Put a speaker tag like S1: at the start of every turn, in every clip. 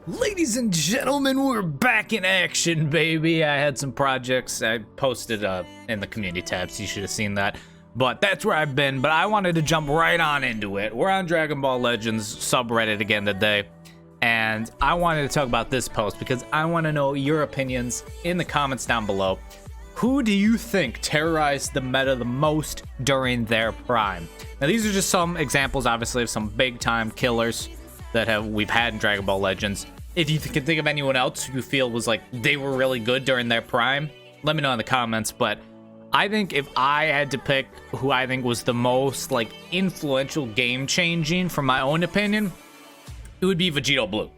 S1: Ladies and gentlemen, we're back in action, baby. I had some projects I posted in the community tabs. You should have seen that. But that's where I've been. But I wanted to jump right on into it. We're on Dragon Ball Legends subreddit again today. And I wanted to talk about this post because I want to know your opinions in the comments down below. Who do you think terrorized the meta the most during their prime? Now, these are just some examples, obviously, of some big-time killers that we've had in Dragon Ball Legends. If you can think of anyone else who you feel was like they were really good during their prime, let me know in the comments. But I think if I had to pick who I think was the most like influential, game-changing, from my own opinion, it would be Vegito Blue.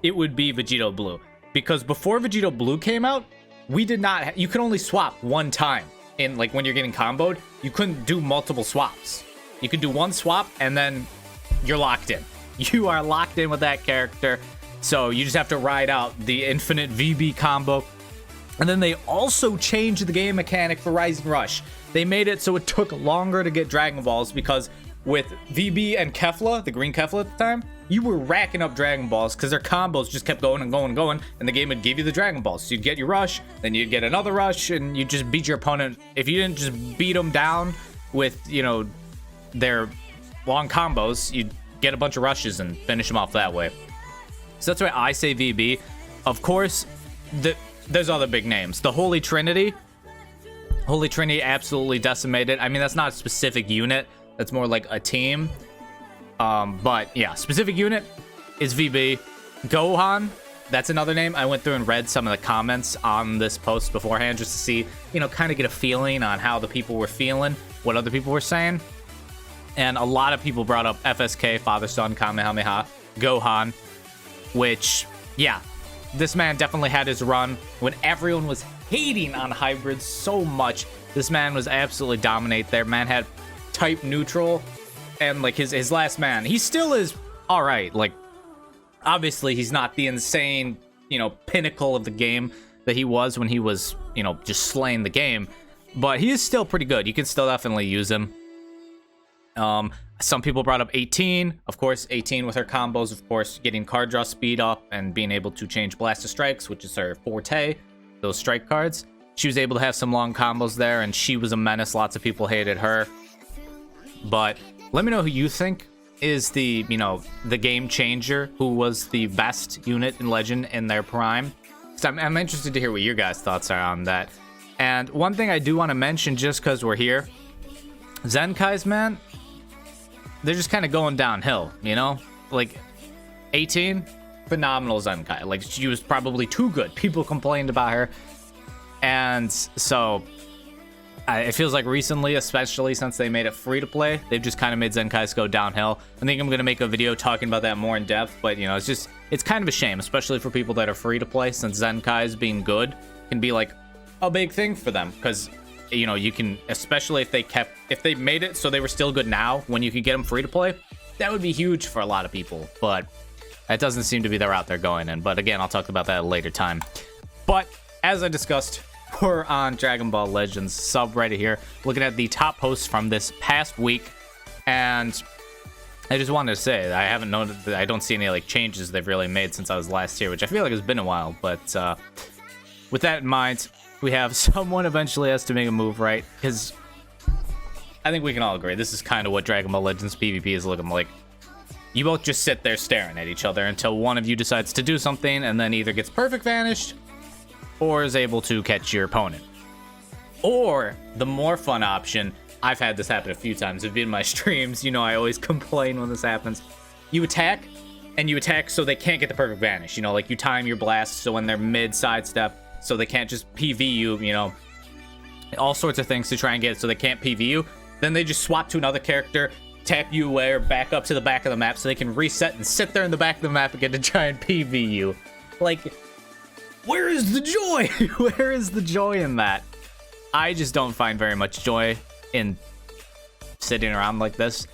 S1: It would be Vegito Blue, because before Vegito Blue came out, we did not. You could only swap one time in, like, when you're getting comboed. You couldn't do multiple swaps. You could do one swap and then you're locked in. You are locked in with that character, so you just have to ride out the infinite VB combo. And then they also changed the game mechanic for Rising Rush. They made it so it took longer to get Dragon Balls, because with VB and Kefla, the green Kefla at the time, you were racking up Dragon Balls because their combos just kept going and going and going, and the game would give you the Dragon Balls. So you'd get your rush, then you'd get another rush, and you just beat your opponent. If you didn't just beat them down with, you know, their long combos, you'd get a bunch of rushes and finish them off that way. So that's why I say VB. Of course, there's other big names. The Holy Trinity. Holy Trinity absolutely decimated. I mean, that's not a specific unit. That's more like a team. But yeah, specific unit is VB. Gohan, that's another name. I went through and read some of the comments on this post beforehand just to see, you know, kind of get a feeling on how the people were feeling, what other people were saying. And a lot of people brought up FSK, Father Son, Kamehameha, Gohan, which, yeah, this man definitely had his run when everyone was hating on hybrids so much. This man was absolutely dominate there. Man had type neutral, and like his last man, he still is all right. Like, obviously he's not the insane, you know, pinnacle of the game that he was when he was, you know, just slaying the game, but he is still pretty good. You can still definitely use him. Some people brought up 18, of course. 18 with her combos, of course, getting card draw speed up and being able to change blast to strikes, which is her forte, those strike cards. She was able to have some long combos there, and she was a menace. Lots of people hated her. But let me know who you think is the, you know, the game changer, who was the best unit in Legend in their prime. So I'm interested to hear what your guys' thoughts are on that. And one thing I do want to mention, just because we're here, Zenkai's, man, they're just kind of going downhill, you know? Like, 18, phenomenal Zenkai. Like, she was probably too good. People complained about her. And so it feels like recently, especially since they made it free to play, they've just kind of made Zenkai's go downhill. I think I'm going to make a video talking about that more in depth, but, you know, it's kind of a shame, especially for people that are free to play, since Zenkai's being good can be like a big thing for them, because, you know, you can, especially if they made it so they were still good now when you can get them free to play, that would be huge for a lot of people. But that doesn't seem to be the route they're going in. But again, I'll talk about that at a later time. But as I discussed, we're on Dragon Ball Legends subreddit here, looking at the top posts from this past week, and I just wanted to say that I haven't noted that I don't see any like changes they've really made since I was last here, which I feel like has been a while. But with that in mind, we have someone eventually has to make a move, right? Because I think we can all agree this is kind of what Dragon Ball Legends PvP is looking like. You both just sit there staring at each other until one of you decides to do something, and then either gets perfect vanished or is able to catch your opponent. Or the more fun option, I've had this happen a few times. If you've been in my streams, you know I always complain when this happens. You attack, and you attack so they can't get the perfect vanish. You know, like you time your blast so when they're mid sidestep, so they can't just PV you, you know, all sorts of things to try and get it so they can't PV you. Then they just swap to another character, tap you away, or back up to the back of the map so they can reset and sit there in the back of the map again to try and PV you. Like, where is the joy? Where is the joy in that? I just don't find very much joy in sitting around like this.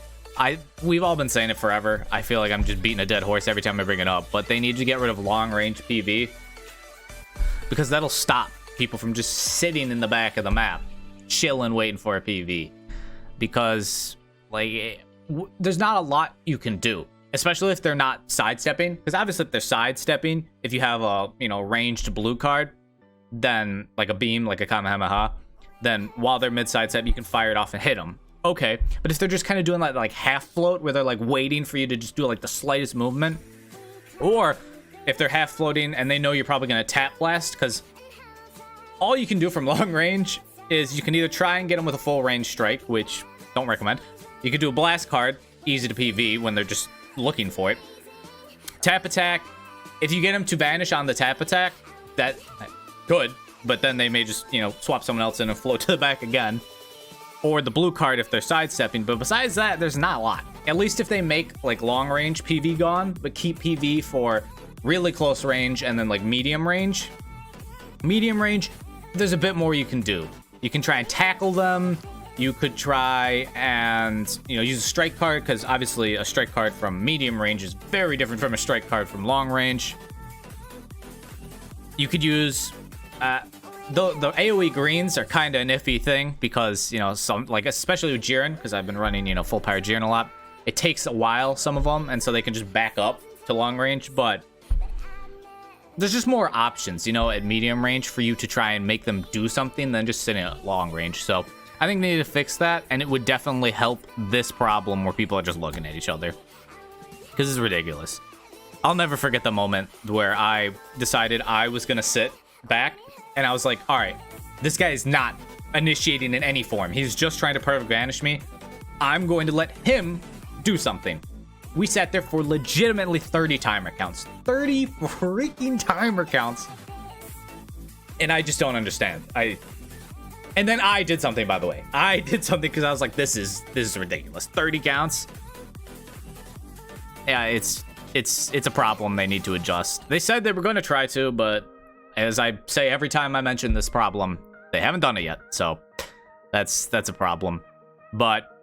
S1: We've all been saying it forever. I feel like I'm just beating a dead horse every time I bring it up, but they need to get rid of long-range PV, because that'll stop people from just sitting in the back of the map, chilling, waiting for a PV. Because, like, there's not a lot you can do. especially if they're not sidestepping, because obviously if they're sidestepping, if you have a, you know, ranged blue card, then like a beam, like a Kamehameha, then while they're mid sidestep, you can fire it off and hit them. Okay, but if they're just kind of doing like half float, where they're like waiting for you to just do like the slightest movement, or if they're half floating and they know you're probably going to tap blast, because all you can do from long range is you can either try and get them with a full range strike, which don't recommend. You could do a blast card, easy to PV when they're just looking for it. Tap attack, if you get them to vanish on the tap attack, that good, but then they may just, you know, swap someone else in and float to the back again. Or the blue card if they're sidestepping, but besides that, there's not a lot. At least if they make like long range PV Gohan, but keep PV for really close range and then like medium range. Medium range, there's a bit more you can do. You can try and tackle them. You could try and, you know, use a strike card, because obviously a strike card from medium range is very different from a strike card from long range. You could use the AoE greens are kind of an iffy thing, because, you know, some, like, especially with Jiren, because I've been running, you know, full power Jiren a lot, it takes a while, some of them, and so they can just back up to long range, but there's just more options, you know, at medium range for you to try and make them do something than just sitting at long range. So I think they need to fix that, and it would definitely help this problem where people are just looking at each other, because it's ridiculous. I'll never forget the moment where I decided I was gonna sit back, and I was like, all right, this guy is not initiating in any form. He's just trying to perfect vanish me. I'm going to let him do something. We sat there for legitimately 30 timer counts. 30 freaking timer counts. And I just don't understand. And then I did something, by the way. I did something because I was like, this is ridiculous. 30 counts. Yeah, it's a problem they need to adjust. They said they were going to try to, but as I say every time I mention this problem, they haven't done it yet. So that's a problem. But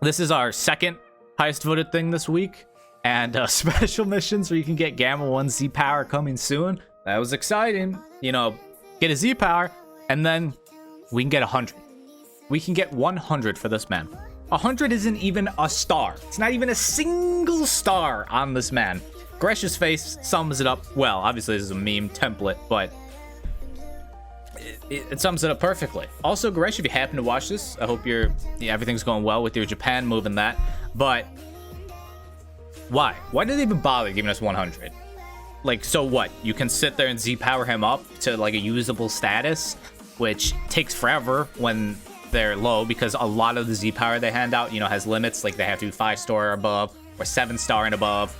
S1: this is our second highest voted thing this week, and special missions where you can get Gamma 1 Z power coming soon. That was exciting. You know, get a Z power, and then we can get 100. We can get 100 for this man. 100 isn't even a star. It's not even a single star on this man. Gresh's face sums it up well. Obviously, this is a meme template, but it sums it up perfectly. Also, Gresh, if you happen to watch this, I hope everything's going well with your Japan move and that. But why? Why did they even bother giving us 100? Like, so what? You can sit there and Z-power him up to like a usable status, which takes forever when they're low, because a lot of the Z-power they hand out, you know, has limits. Like, they have to be 5-star or above, or 7-star and above.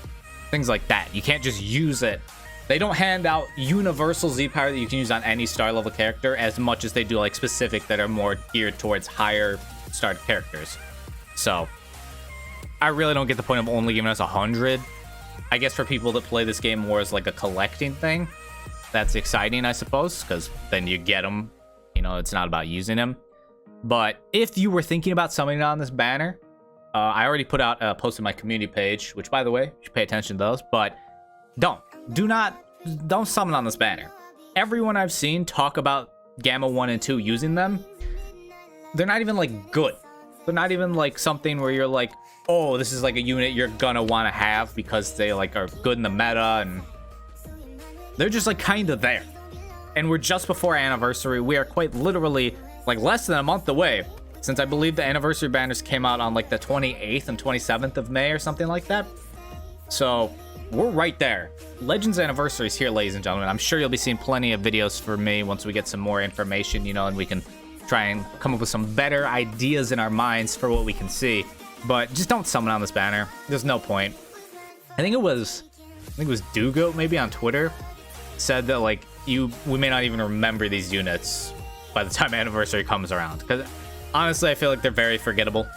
S1: Things like that. You can't just use it. They don't hand out universal Z-power that you can use on any star level character as much as they do like specific that are more geared towards higher starred characters. So I really don't get the point of only giving us 100. I guess for people that play this game more as like a collecting thing, that's exciting, I suppose, because then you get them. You know, it's not about using them. But if you were thinking about summoning on this banner, I already put out a post on my community page, which, by the way, you should pay attention to those, but don't summon on this banner. Everyone I've seen talk about Gamma 1 and 2 using them, they're not even, like, good. They're not even, like, something where you're like, oh, this is, like, a unit you're gonna want to have because they, like, are good in the meta, and they're just, like, kind of there. And we're just before anniversary. We are quite literally, like, less than a month away, since I believe the anniversary banners came out on, like, the 28th and 27th of May or something like that. So we're right there. Legends anniversary is here, ladies and gentlemen. I'm sure you'll be seeing plenty of videos from me once we get some more information, you know, and we can try and come up with some better ideas in our minds for what we can see. But just don't summon on this banner. There's no point. I think it was Dugoat maybe on Twitter said that, like, we may not even remember these units by the time anniversary comes around, because honestly I feel like they're very forgettable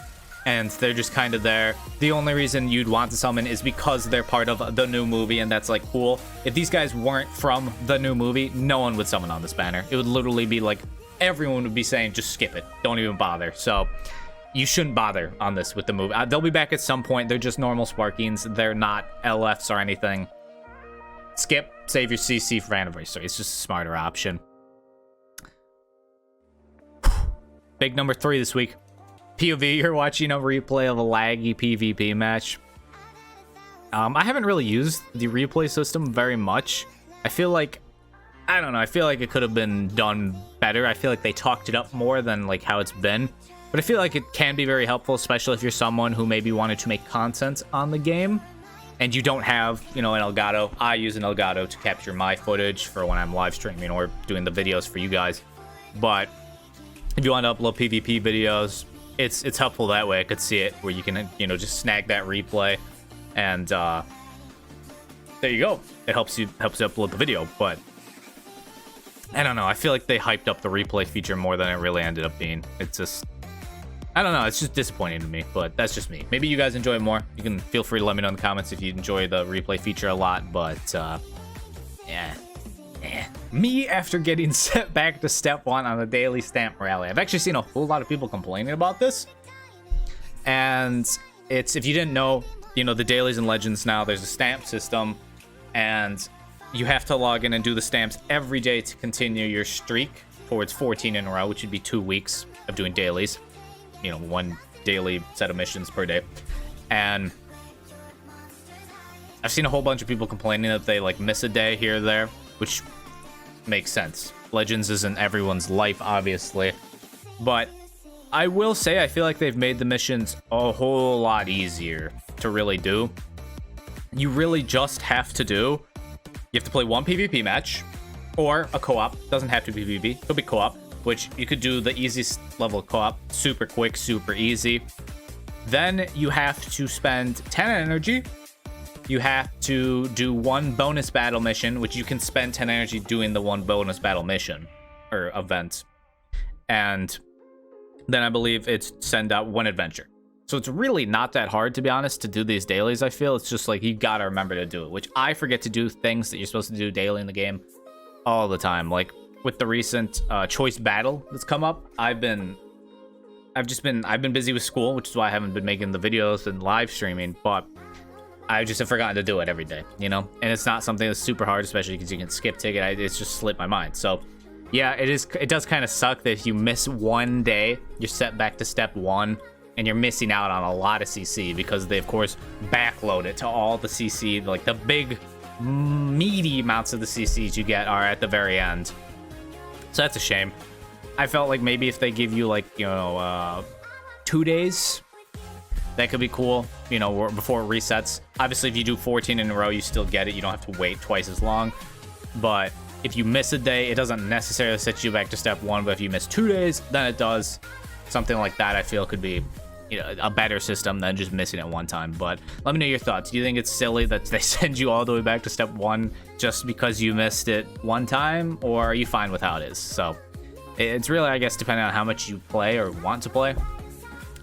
S1: and they're just kind of there. The only reason you'd want to summon is because they're part of the new movie, and that's, like, cool. If these guys weren't from the new movie, no one would summon on this banner. It would literally be like everyone would be saying just skip it, don't even bother. So you shouldn't bother on this with the movie. They'll be back at some point. They're just normal Sparkings. They're not LFs or anything. Skip, save your CC for anniversary. It's just a smarter option. Big number 3 this week. POV, you're watching a replay of a laggy PvP match. I haven't really used the replay system very much. I feel like, I don't know, I feel like it could have been done better. I feel like they talked it up more than like how it's been. But I feel like it can be very helpful, especially if you're someone who maybe wanted to make content on the game and you don't have, you know, an Elgato. I use an Elgato to capture my footage for when I'm live streaming or doing the videos for you guys. But if you want to upload PvP videos, it's helpful that way. I could see it where you can, you know, just snag that replay. And there you go. It helps you upload the video, but I don't know. I feel like they hyped up the replay feature more than it really ended up being. It's just, I don't know. It's just disappointing to me, but that's just me. Maybe you guys enjoy it more. You can feel free to let me know in the comments if you enjoy the replay feature a lot, but yeah. Me after getting set back to step 1 on the daily stamp rally. I've actually seen a whole lot of people complaining about this. And it's, if you didn't know, you know, the dailies and legends now, there's a stamp system, and you have to log in and do the stamps every day to continue your streak towards 14 in a row, which would be 2 weeks of doing dailies. You know, 1 daily set of missions per day. And I've seen a whole bunch of people complaining that they like miss a day here or there, which makes sense. Legends isn't everyone's life, obviously. But I will say I feel like they've made the missions a whole lot easier to really do. You really just have to do, you have to play 1 PvP match or a co-op. Doesn't have to be PvP, it could be co-op, which you could do the easiest level of co-op, super quick, super easy. Then you have to spend 10 energy. You have to do 1 bonus battle mission, which you can spend 10 energy doing the 1 bonus battle mission or event. And then I believe it's send out 1 adventure. So it's really not that hard, to be honest, to do these dailies, I feel. It's just like, you gotta remember to do it, which I forget to do things that you're supposed to do daily in the game all the time. Like with the recent choice battle that's come up, I've been busy with school, which is why I haven't been making the videos and live streaming, but I just have forgotten to do it every day, you know? And it's not something that's super hard, especially because you can skip ticket. It's just slipped my mind. So yeah, it does kind of suck that if you miss 1 day, you're set back to step 1, and you're missing out on a lot of CC because they, of course, backload it to all the CC. Like, the big, meaty amounts of the CCs you get are at the very end. So that's a shame. I felt like maybe if they give you, like, you know, 2 days, that could be cool, you know, before it resets. Obviously, if you do 14 in a row, you still get it. You don't have to wait twice as long. But if you miss a day, it doesn't necessarily set you back to step 1. But if you miss 2 days, then it does. Something like that, I feel, could be, you know, a better system than just missing it 1 time. But let me know your thoughts. Do you think it's silly that they send you all the way back to step 1 just because you missed it 1 time? Or are you fine with how it is? So it's really, I guess, depending on how much you play or want to play.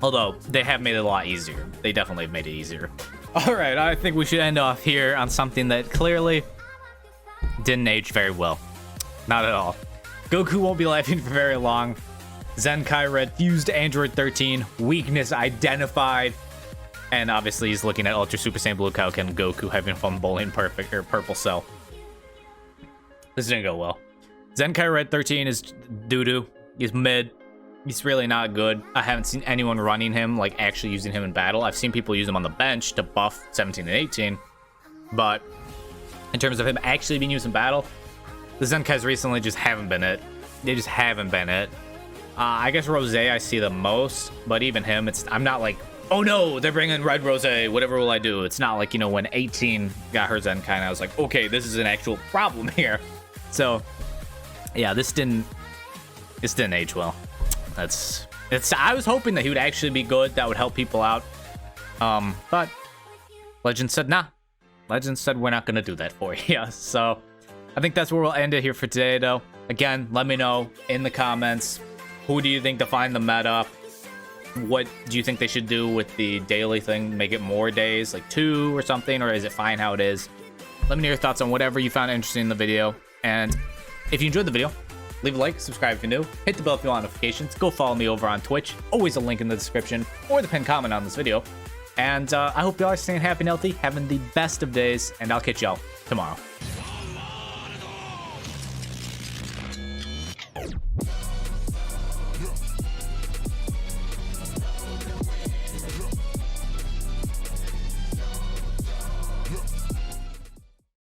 S1: Although, they have made it a lot easier. They definitely have made it easier. Alright, I think we should end off here on something that clearly didn't age very well. Not at all. Goku won't be laughing for very long. Zenkai Red fused Android 13. Weakness identified. And obviously, he's looking at Ultra Super Saiyan Blue Kaioken Goku having fun bowling perfect or Purple Cell. This didn't go well. Zenkai Red 13 is doo-doo. He's mid. He's really not good. I haven't seen anyone running him, like actually using him in battle. I've seen people use him on the bench to buff 17 and 18. But in terms of him actually being used in battle, the Zenkais recently just haven't been it. They just haven't been it. I guess Rose I see the most, but even him, I'm not like, oh no, they're bringing Red Rose, whatever will I do? It's not like, you know, when 18 got her Zenkai, and I was like, okay, this is an actual problem here. So, yeah, this didn't age well. I was hoping that he would actually be good, that would help people out. But Legend said, nah. Legend said, we're not gonna do that for you. So, I think that's where we'll end it here for today, though. Again, let me know in the comments, who do you think defined the meta? What do you think they should do with the daily thing? Make it more days, like 2 or something, or is it fine how it is? Let me know your thoughts on whatever you found interesting in the video. And if you enjoyed the video, leave a like, subscribe if you're new, hit the bell if you want notifications, go follow me over on Twitch, always a link in the description, or the pinned comment on this video. And I hope you all are staying happy and healthy, having the best of days, and I'll catch y'all tomorrow.